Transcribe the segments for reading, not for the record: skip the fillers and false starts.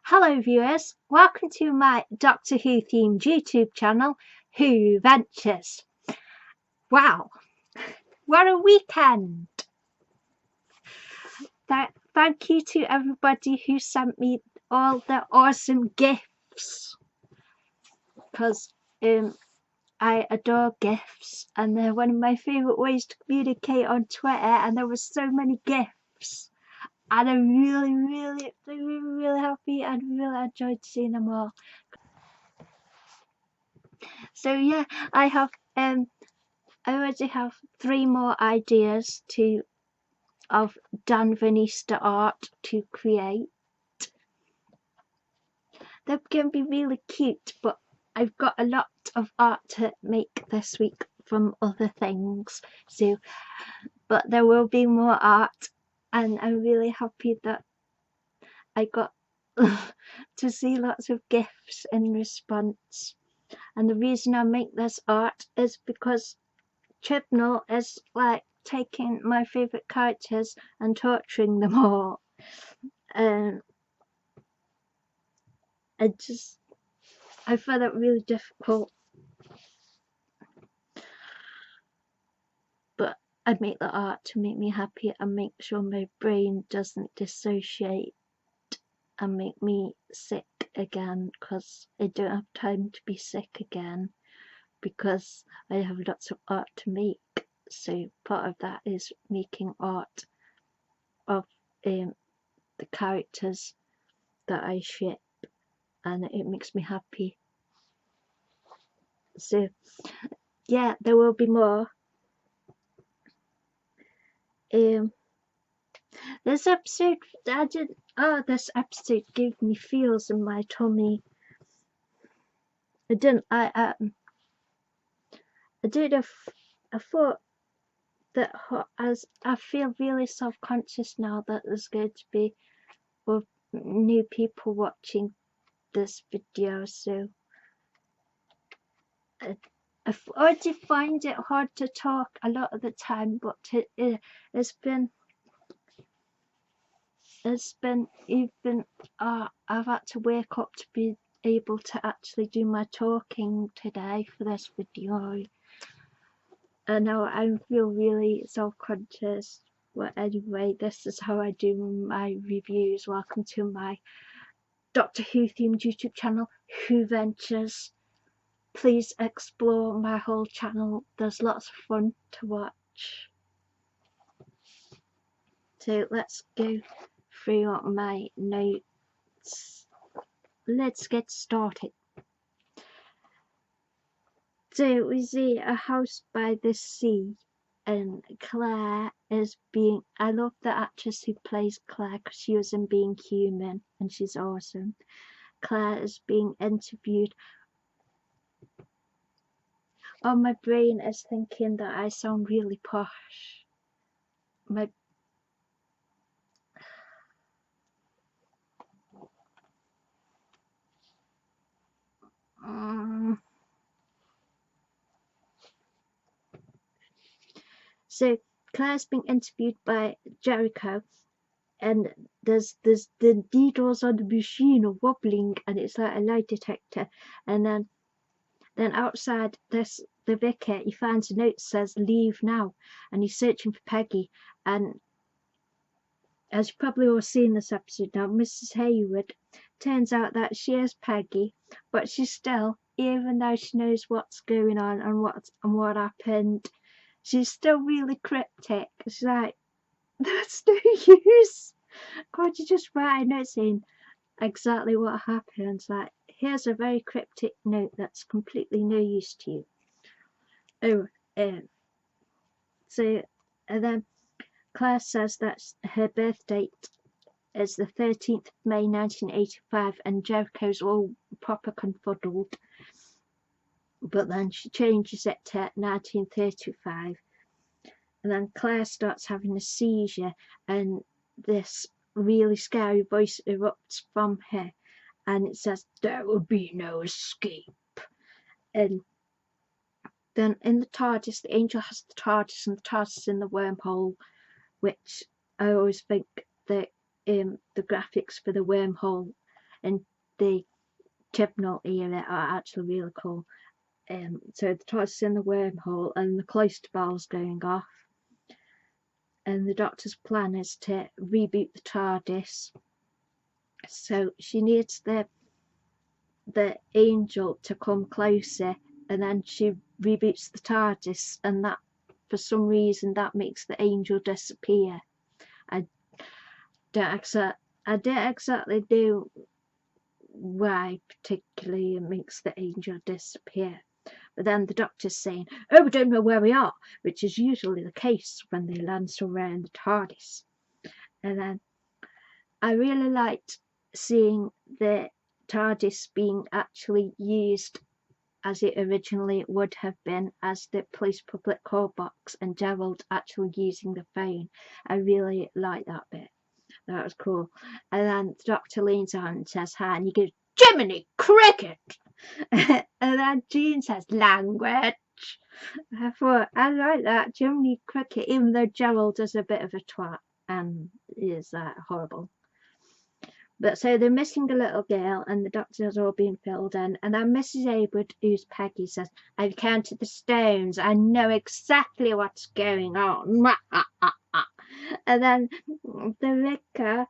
Hello viewers, welcome to my Doctor Who themed YouTube channel, Who Ventures. Wow, what a weekend! Thank you to everybody who sent me all the awesome gifts, because I adore gifts and they're one of my favourite ways to communicate on Twitter, and there were so many gifts. And I'm really happy and really enjoyed seeing them all. So yeah, I already have 3 more ideas of Dan Vanista art to create. They're going to be really cute, but I've got a lot of art to make this week from other things. So, but there will be more art, and I'm really happy that I got to see lots of gifts in response. And the reason I make this art is because Chibnall is like taking my favourite characters and torturing them all. I find it really difficult. But I make the art to make me happy and make sure my brain doesn't dissociate and make me sick again, because I don't have time to be sick again because I have lots of art to make. So part of that is making art of the characters that I ship, and it makes me happy. So yeah, there will be more. This episode this episode gave me feels in my tummy. I don't know if I thought that as I feel really self-conscious now that there's going to be new people watching this video, so I already find it hard to talk a lot of the time, but it's been even I've had to wake up to be able to actually do my talking today for this video. And now I feel really self-conscious. But anyway, this is how I do my reviews. Welcome to my Doctor Who themed YouTube channel, Who Ventures. Please explore my whole channel. There's lots of fun to watch. So let's go through my notes. Let's get started. So we see a house by the sea, and Claire is being, I love the actress who plays Claire because she was in Being Human and she's awesome. Claire is being interviewed. Oh, my brain is thinking that I sound really posh. So Claire's being interviewed by Jericho, and there's the needles on the machine are wobbling, and it's like a lie detector. And then outside the vicar, he finds a note that says "Leave now," and he's searching for Peggy. And as you've probably all seen this episode now, Mrs. Hayward, turns out that she is Peggy, but she's still, even though she knows what's going on and what happened, she's still really cryptic. She's like, that's no use. Can't you just write a note saying exactly what happened? It's like, here's a very cryptic note that's completely no use to you. So, and then Claire says that her birth date is the 13th of May 1985, and Jericho's all proper confuddled. But then she changes it to 1935. And then Claire starts having a seizure, and this really scary voice erupts from her, and it says, "There will be no escape." And then in the TARDIS, the angel has the TARDIS, and the TARDIS is in the wormhole, which I always think that the graphics for the wormhole in the Chibnall era are actually really cool. So the TARDIS is in the wormhole and the cloister bell's going off, and the Doctor's plan is to reboot the TARDIS. So she needs the angel to come closer, and then she reboots the TARDIS, and that, for some reason, that makes the angel disappear. I don't exactly know why particularly it makes the angel disappear. But then the Doctor's saying, "Oh, we don't know where we are," which is usually the case when they land somewhere in the TARDIS. And then I really liked seeing the TARDIS being actually used as it originally would have been, as the police public call box, and Gerald actually using the phone. I really like that bit. That was cool. And then the Doctor leans on and says hi, and he goes, "Jiminy Cricket!" And then Jean says, "Language." I thought, I like that, Jiminy Cricket, even though Gerald is a bit of a twat and is horrible. But so they're missing a little girl, and the Doctor's all being filled in. And then Mrs. Awood, who's Peggy, says, "I've counted the stones. I know exactly what's going on." And then the vicar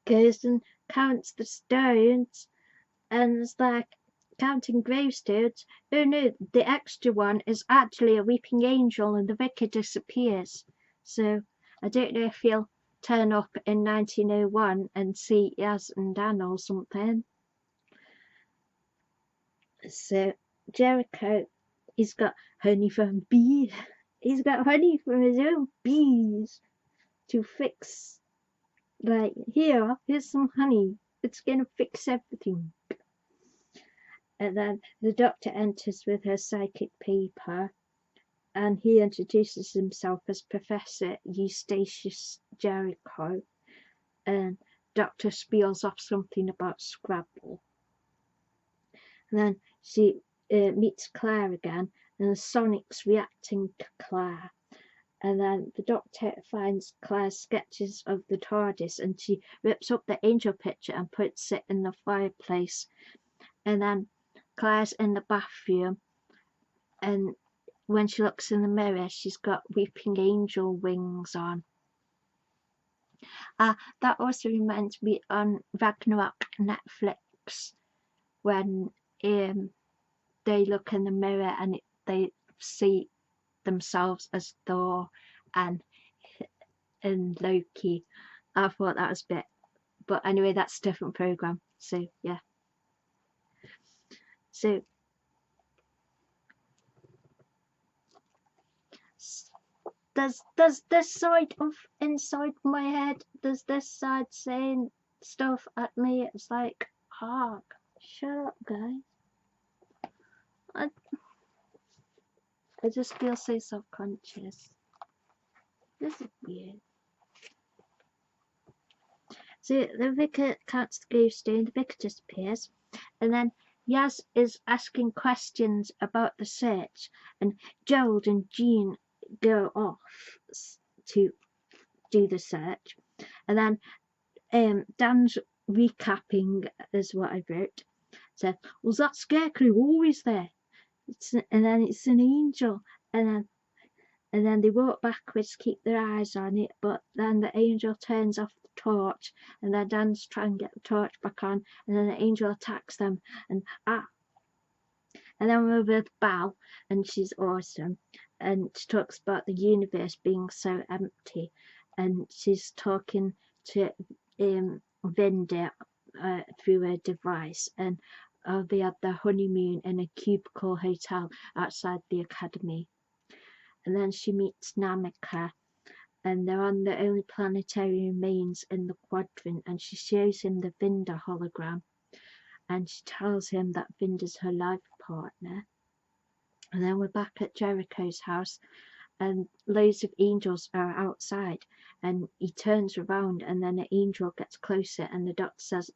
goes and counts the stones, and it's like counting gravestones. Oh no, the extra one is actually a weeping angel, and the vicar disappears. So I don't know if he'll turn up in 1901 and see Yaz and Dan or something. So Jericho, he's got honey from bees. He's got honey from his own bees to fix. Like, here's some honey. It's gonna fix everything. And then the Doctor enters with her psychic paper, and he introduces himself as Professor Eustachius Jericho, and Doctor spiels off something about Scrabble. And then she meets Claire again, and Sonic's reacting to Claire. And then the Doctor finds Claire's sketches of the TARDIS, and she rips up the angel picture and puts it in the fireplace. And then Claire's in the bathroom, and when she looks in the mirror, she's got weeping angel wings on. That also reminds me on Ragnarok Netflix, when they look in the mirror and they see themselves as Thor and Loki. I thought that was a bit, but anyway, that's a different program. So yeah. So does this side of inside my head, does this side saying stuff at me? It's like, shut up, guys. I just feel so self-conscious. This is weird. So the vicar counts the gravestone, the vicar disappears, and then Yaz is asking questions about the search, and Gerald and Jean go off to do the search, and then Dan's recapping, is what I wrote, said, "Was that scarecrow always there?" And then it's an angel, and then they walk backwards to keep their eyes on it, but then the angel turns off the torch, and then Dan's trying to get the torch back on, and then the angel attacks them, and then we're with Bal, and she's awesome, and she talks about the universe being so empty, and she's talking to Vinda through a device, and they had their honeymoon in a cubicle hotel outside the academy. And then she meets Namika, and they're on the only planetary remains in the quadrant, and she shows him the Vinda hologram, and she tells him that Vinda's her life partner. And then we're back at Jericho's house, and loads of angels are outside, and he turns around, and then an angel gets closer, and the Doctor says,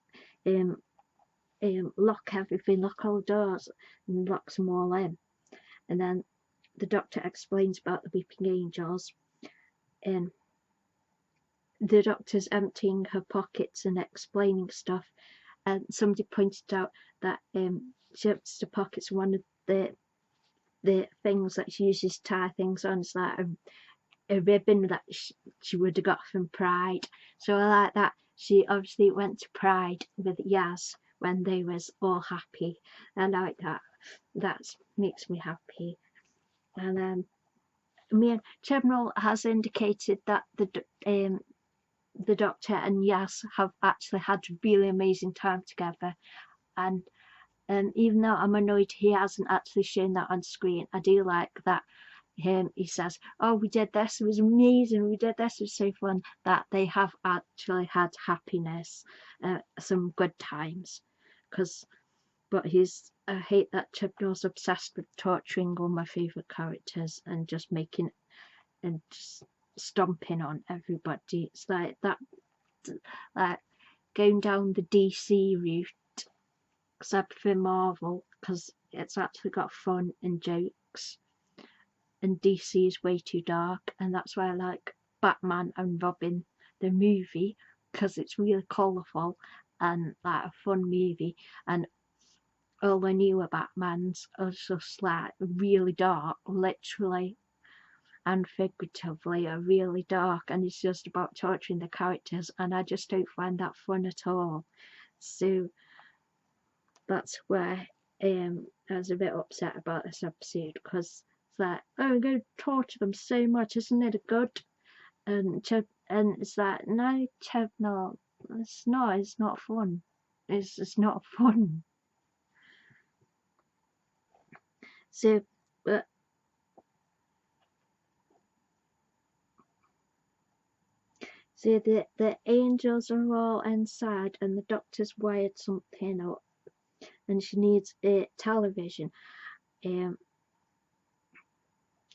lock everything, lock all the doors, and locks them all in. And then the Doctor explains about the weeping angels, the Doctor's emptying her pockets and explaining stuff, somebody pointed out that she opens the pockets. One of the things that she uses to tie things on is like a ribbon that she would have got from Pride. So I like that she obviously went to Pride with Yaz when they was all happy. I like that. That makes me happy. And Chibnall has indicated that the Doctor and Yaz have actually had a really amazing time together, and even though I'm annoyed he hasn't actually shown that on screen, I do like that he says, oh, we did this, it was amazing, we did this, it was so fun, that they have actually had happiness, some good times. But I hate that Chibnall's obsessed with torturing all my favourite characters and just making and just stomping on everybody. It's like that, like going down the DC route, except for Marvel, because it's actually got fun and jokes, and DC is way too dark, and that's why I like Batman and Robin the movie, because it's really colourful and like a fun movie, and all the newer Batmans are just like really dark, literally and figuratively are really dark, and it's just about torturing the characters, and I just don't find that fun at all. So that's where I was a bit upset about this episode, because it's like, oh, we're going to torture them so much, isn't it good? And it's like, no, Chibnall, it's not fun. It's not fun. So, but so the angels are all inside, and the Doctor's wired something up, and she needs a television. And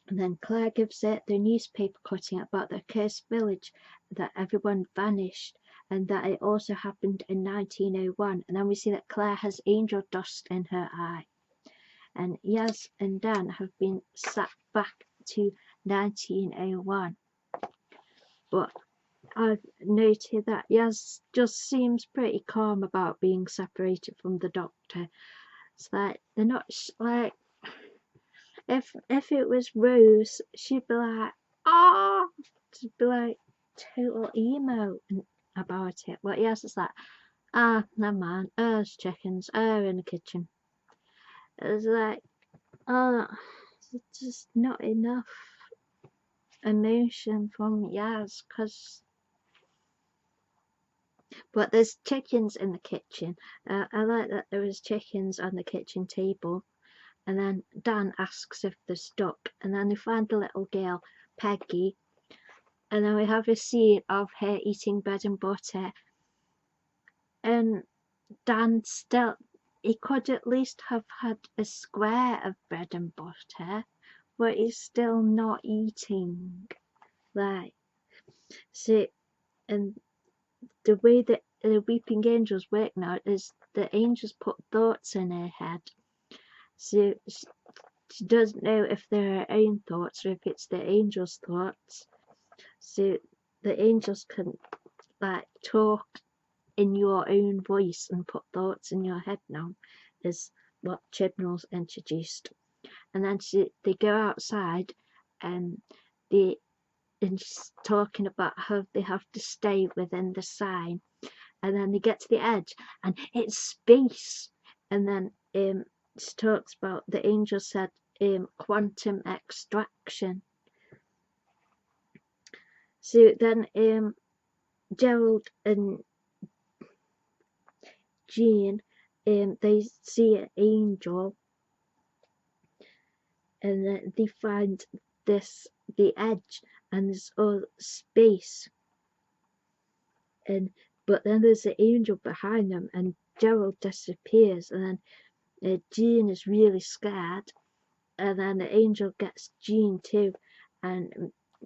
then Claire gives it the newspaper cutting about the cursed village, that everyone vanished, and that it also happened in 1901. And then we see that Claire has angel dust in her eye. And Yaz and Dan have been sat back to 1901. But I've noted that Yaz just seems pretty calm about being separated from the Doctor. It's like they're not like, if it was Rose, she'd be like, oh, she'd be like total emo about it. But Yaz is like, never mind. Oh, it's chickens. Oh, in the kitchen. It's like, oh, it's just not enough emotion from Yaz, but there's chickens in the kitchen. I like that there was chickens on the kitchen table, and then Dan asks if they're stuck, and then they find the little girl, Peggy, and then we have a scene of her eating bread and butter, and Dan still, he could at least have had a square of bread and butter, but he's still not eating. Like, so, and the way that the weeping angels work now is the angels put thoughts in her head, so she doesn't know if they're her own thoughts or if it's the angels' thoughts. So the angels can like talk in your own voice and put thoughts in your head now, is what Chibnall's introduced. And then they go outside, and she's talking about how they have to stay within the sign, and then they get to the edge and it's space, and then she talks about the angel said quantum extraction. So then Gerald and Jean, they see an angel, and then they find the edge, and there's all space, but then there's an angel behind them, and Gerald disappears, and then Jean is really scared, and then the angel gets Jean too, and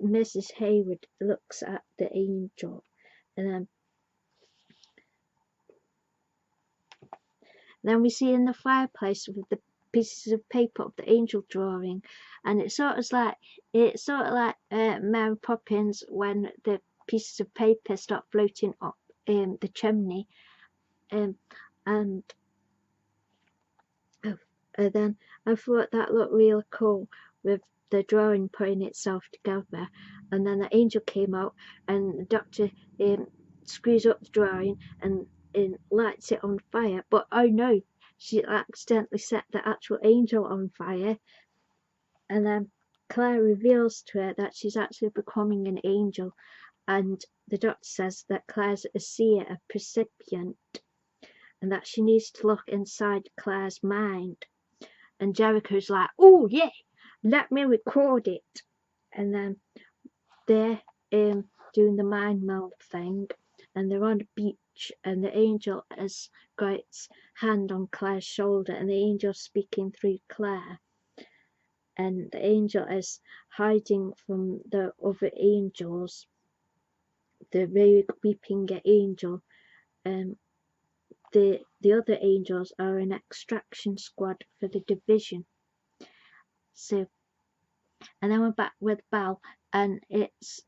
Mrs. Hayward looks at the angel, and then we see in the fireplace with the pieces of paper of the angel drawing, and it's sort of like Mary Poppins when the pieces of paper start floating up the chimney, and and then I thought that looked really cool with the drawing putting itself together. And then the angel came out, and the doctor screws up the drawing and lights it on fire. But oh no, she accidentally set the actual angel on fire. And then Claire reveals to her that she's actually becoming an angel, and the doctor says that Claire's a seer, a prescient, and that she needs to look inside Claire's mind. And Jericho's like, oh yeah, let me record it. And then they're doing the mind meld thing, and they're on the beach, and the angel has got its hand on Claire's shoulder, and the angel's speaking through Claire. And the angel is hiding from the other angels, the rogue weeping angel. The other angels are an extraction squad for the division. So, and then we're back with Belle, and it's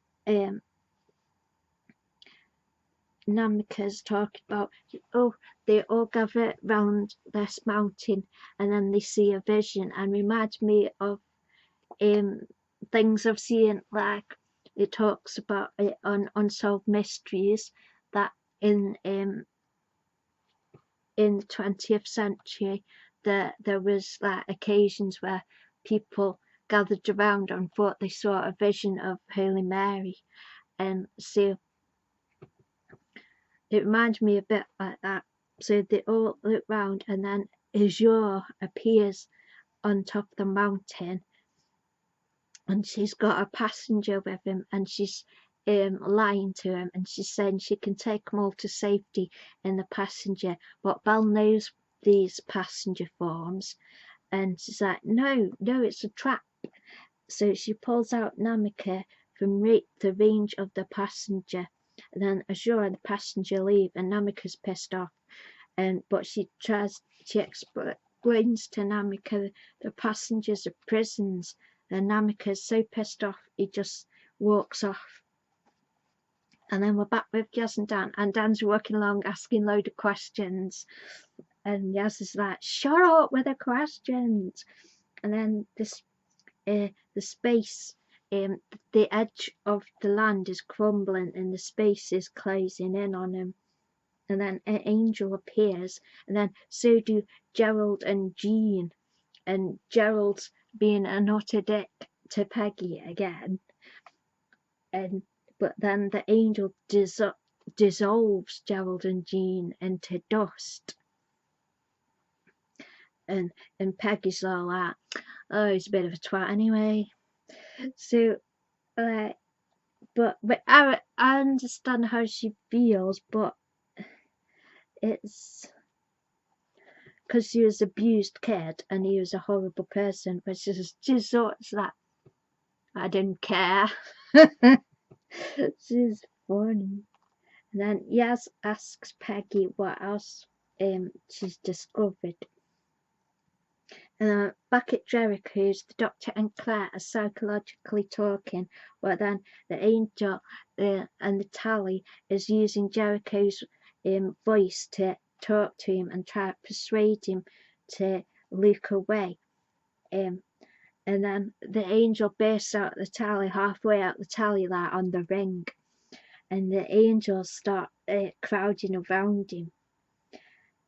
Namika's talking about, oh, they all gather round this mountain, and then they see a vision, and reminds me of things I've seen, like it talks about it on Unsolved Mysteries, that in the 20th century there was like occasions where people gathered around and thought they saw a vision of Holy Mary, and so it reminds me a bit like that. So they all look round, and then Azure appears on top of the mountain, and she's got a passenger with him, and she's lying to him, and she's saying she can take them all to safety in the passenger, but Belle knows these passenger forms, and she's like, no, it's a trap. So she pulls out Namika from the range of the passenger, and then Azure and the passenger leave, and Namika's pissed off, but she explains to Namika the passengers are prisons, and Namika's so pissed off he just walks off. And then we're back with Yaz and Dan, and Dan's walking along asking loads of questions, and Yaz is like, shut up with the questions. And then the space, the edge of the land is crumbling, and the space is closing in on him. And then an angel appears, and then so do Gerald and Jean, and Gerald's being an utter dick to Peggy again. But then the angel dissolves Gerald and Jean into dust. And Peggy's all like, oh, he's a bit of a twat anyway. So, but I understand how she feels, but it's because she was an abused kid and he was a horrible person, but she's sort of like, I didn't care. She's funny. And then Yaz asks Peggy what else she's discovered. And back at Jericho's, the doctor and Claire are psychologically talking, but then the angel and the tally is using Jericho's voice to talk to him and try to persuade him to look away. And then the angel bursts out the tally, halfway out the tally light on the ring, and the angels start crowding around him.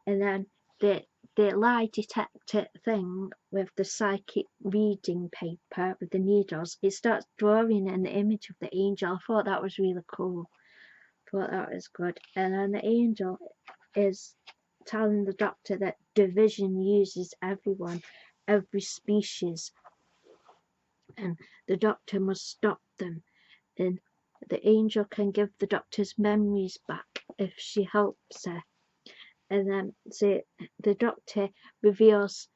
And then the lie detector thing with the psychic reading paper with the needles, it starts drawing an image of the angel. I thought that was really cool. I thought that was good. And then the angel is telling the doctor that division uses everyone, every species, and the doctor must stop them. And the angel can give the doctor's memories back if she helps her. And then the doctor reveals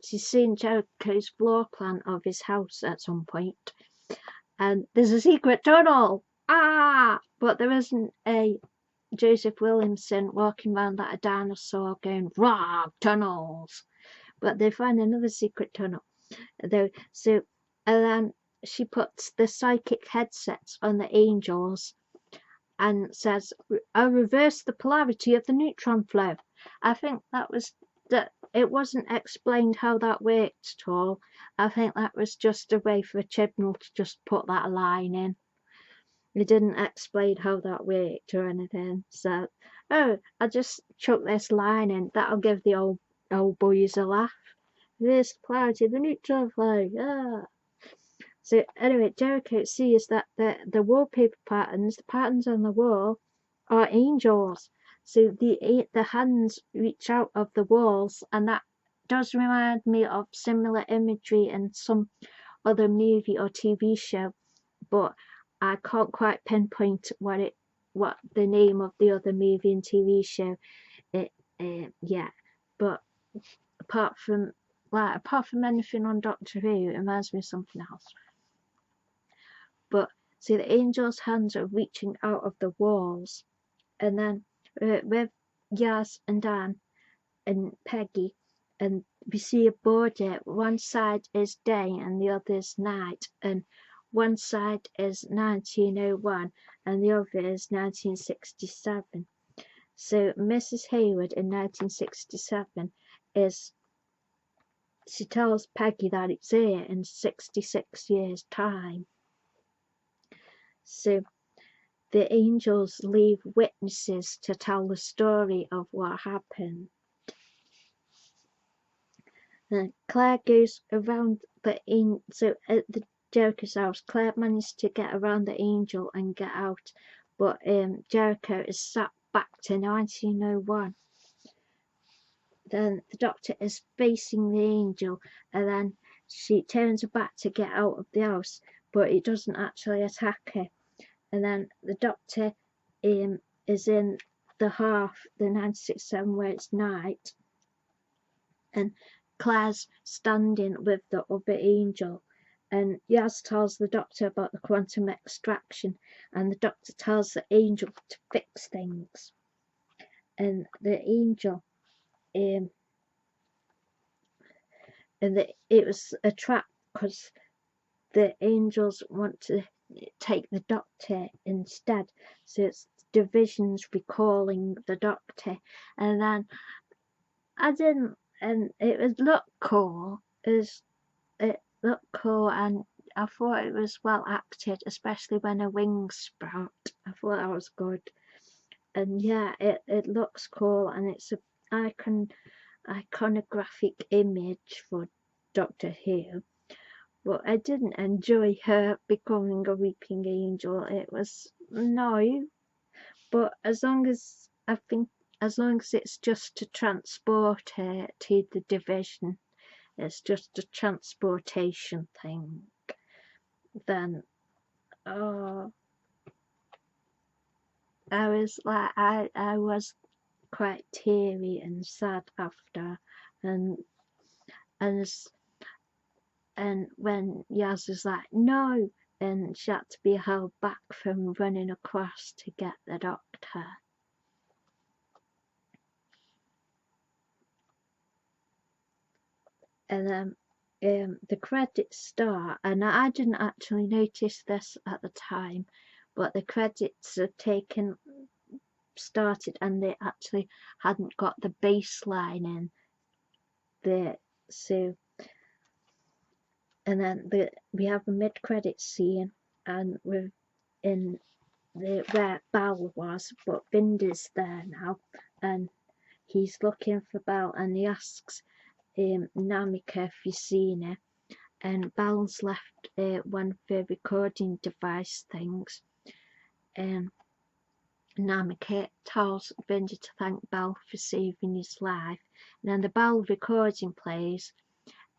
she's seen Jericho's floor plan of his house at some point, and there's a secret tunnel. But there isn't a Joseph Williamson walking around like a dinosaur going rah tunnels. But they find another secret tunnel. And then she puts the psychic headsets on the angels and says, I'll reverse the polarity of the neutron flow. I think that was that it wasn't explained how that worked at all. I think that was just a way for Chibnall to just put that line in. It didn't explain how that worked or anything. So, oh, I just chuck this line in. That'll give the old boys a laugh. This clarity, the neutral flag. Ah. So anyway, Jericho sees that the wallpaper patterns, the patterns on the wall, are angels. So the hands reach out of the walls, and that does remind me of similar imagery in some other movie or TV show, but I can't quite pinpoint what the name of the other movie and TV show. Yeah, but apart from anything on Doctor Who, it reminds me of something else. But see, the angels' hands are reaching out of the walls, and then with Yaz and Dan and Peggy, and we see a border. One side is day and the other is night, and one side is 1901 and the other is 1967. So Mrs. Hayward in 1967 she tells Peggy that it's here in 66 years' time. So the angels leave witnesses to tell the story of what happened. Claire goes around so at the Jericho's house, Claire managed to get around the angel and get out, but Jericho is sat back to 1901. Then the Doctor is facing the angel, and then she turns her back to get out of the house, but it doesn't actually attack her. And then the Doctor is in the 1967 where it's night, and Claire's standing with the other angel, and Yaz tells the Doctor about the quantum extraction, and the Doctor tells the angel to fix things. And the angel, it was a trap because the angels want to take the Doctor instead, so it's divisions recalling the Doctor. And then and it would look cool. It looked cool, and I thought it was well acted, especially when a wing sprout. I thought that was good. And yeah, it looks cool, and it's an iconographic image for Doctor Who. But I didn't enjoy her becoming a weeping angel. It was no, but as long as it's just to transport her to the division, it's just a transportation thing, then I was quite teary and sad after, and when Yaz was like no, and she had to be held back from running across to get the Doctor. And then the credits start, and I didn't actually notice this at the time, but the credits are started and they actually hadn't got the bass line in there. So, and then we have a mid-credit scene, and we're in where Bal was, but Binder's there now, and he's looking for Bal, and he asks Namika if he's seen her, and Bal's left one of the recording device things, and Namika tells Binder to thank Bal for saving his life, and then the Bal recording plays,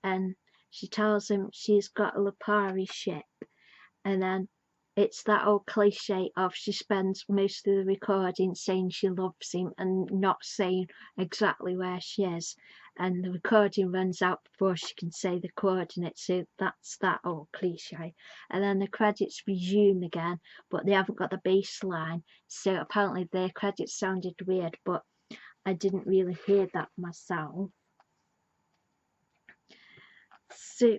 and she tells him she's got a Lipari ship, and then it's that old cliche of she spends most of the recording saying she loves him and not saying exactly where she is, and the recording runs out before she can say the coordinates, so that's that old cliche. And then the credits resume again, but they haven't got the bass line, so apparently their credits sounded weird, but I didn't really hear that myself. So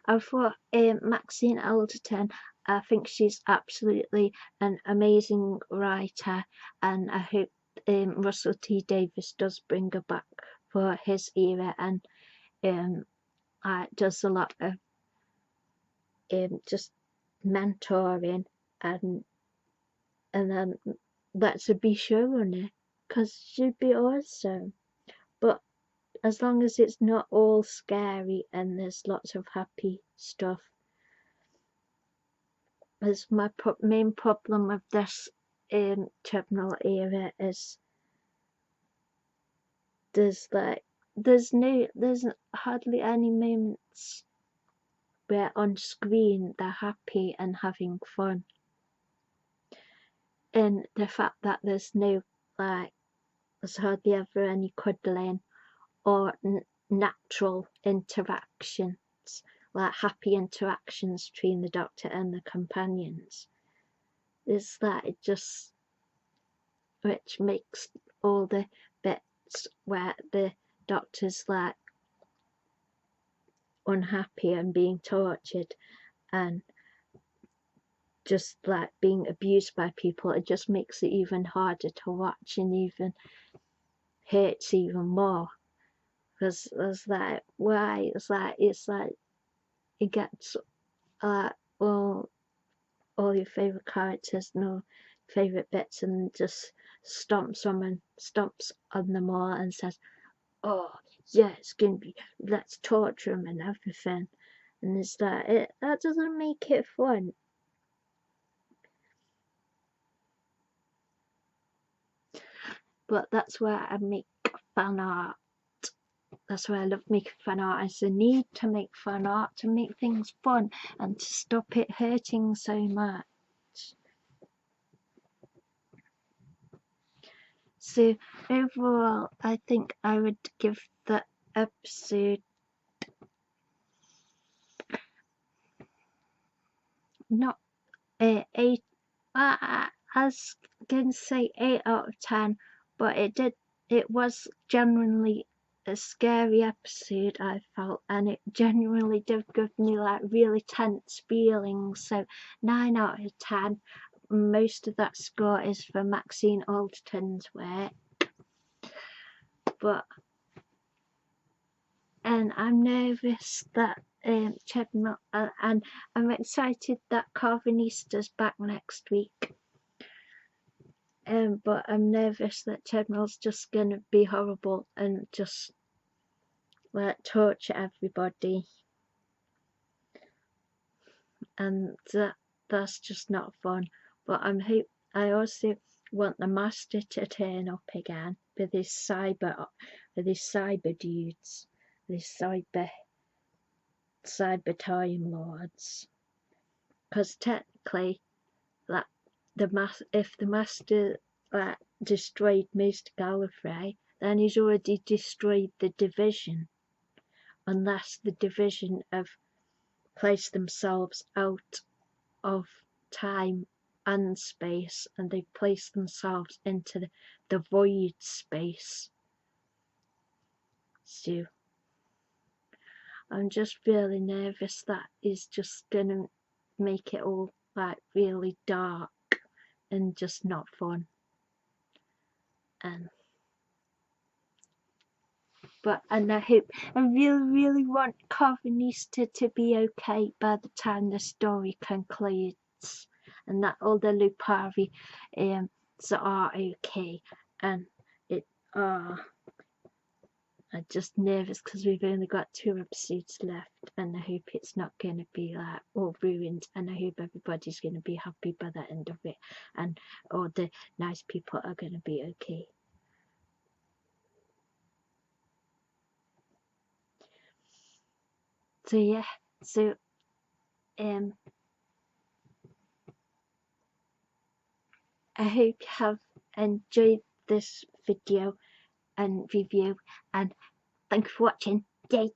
I thought Maxine Alderton I think she's absolutely an amazing writer, and I hope Russell T Davies does bring her back for his era, and does a lot of just mentoring, and then lets her be showrunner, because she'd be awesome. But as long as it's not all scary and there's lots of happy stuff. As my main problem with this terminal era is there's hardly any moments where on screen they're happy and having fun. And the fact that there's hardly ever any cuddling or natural interactions, like happy interactions between the Doctor and the companions, is that it just, which makes all the bits where the Doctor's like unhappy and being tortured and just like being abused by people, it just makes it even harder to watch and even hurts even more. Because it's like, why? It's like it gets all your favourite characters know favourite bits and just stomps on them all and says, oh yeah, it's gonna be, let's torture them and everything. And it's that doesn't make it fun. But that's where I make fan art. That's why I love making fan art. It's the need to make fan art, to make things fun and to stop it hurting so much. So overall, I think I would give the episode not eight. I was going to say 8 out of 10, but it was genuinely a scary episode, I felt, and it genuinely did give me like really tense feelings. So 9 out of 10. Most of that score is for Maxine Alderton's work, and I'm nervous that Chibnall, and I'm excited that Carvinista's back next week. But I'm nervous that Chibnall's just gonna be horrible and just like torture everybody, and that's just not fun. But I also want the Master to turn up again with his cyber dudes, these cyber time lords. Because technically, that if the Master destroyed most Gallifrey, then he's already destroyed the Division, unless the Division have placed themselves out of time and space, and they place themselves into the void space. So I'm just really nervous that he's just gonna make it all like really dark and just not fun. And I really want Carvanista to be okay by the time the story concludes, and that all the Lupari are okay, and I'm just nervous because we've only got 2 episodes left, and I hope it's not going to be like all ruined, and I hope everybody's going to be happy by the end of it, and all the nice people are going to be okay. So yeah, so I hope you have enjoyed this video and review, and thank you for watching. Yay!